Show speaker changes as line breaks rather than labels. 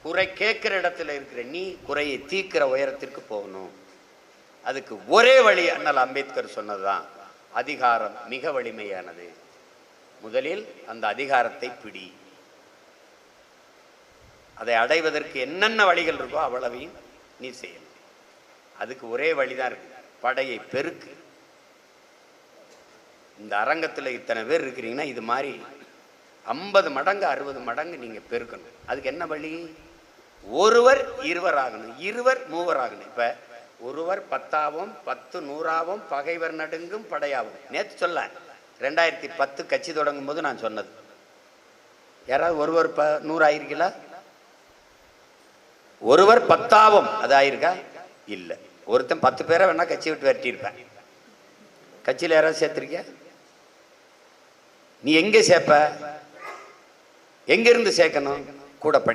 குறை கேட்கிற இடத்துல இருக்கிற நீ குறையை தீர்க்கிற உயரத்திற்கு போகணும். அதுக்கு ஒரே வழி அண்ணல் அம்பேத்கர் சொன்னதுதான், அதிகாரம் மிக வலிமையானது. முதலில் அந்த அதிகாரத்தை பிடி. அதை அடைவதற்கு என்னென்ன வழிகள் இருக்கோ அவ்வளவையும் நீ செய்யணும். அதுக்கு ஒரே வழிதான் இருக்கு, படையை பெருக்கு. இந்த அரங்கத்தில் இத்தனை பேர் இருக்கிறீங்கன்னா இது மாதிரி 50 மடங்கு 60 மடங்கு நீங்க பெருக்கணும். அதுக்கு என்ன வழி? ஒருவர் இருவர் ஆகணும், இருவர் மூவர் ஆகணும். இப்ப ஒருவர் 10ஆவும் 10 100ஆவும் பகைவர் நடுங்கும் படையாகும். நேற்று சொல்ல 2010 கட்சி தொடங்கும் போது நான் சொன்னது. யாராவது ஒருவர் 100 ஆயிருக்கீங்களா? ஒருவர் 10ஆவும் அது ஆயிருக்கா? இல்ல. ஒருத்தன் 10 பேரை வேணா கட்சி விட்டு வெட்டியிருப்பேன். கட்சியில் யாராவது சேர்த்திருக்கிய? நீ எங்க சேர்ப்ப? எங்கிருந்து சேர்க்கணும்? கூட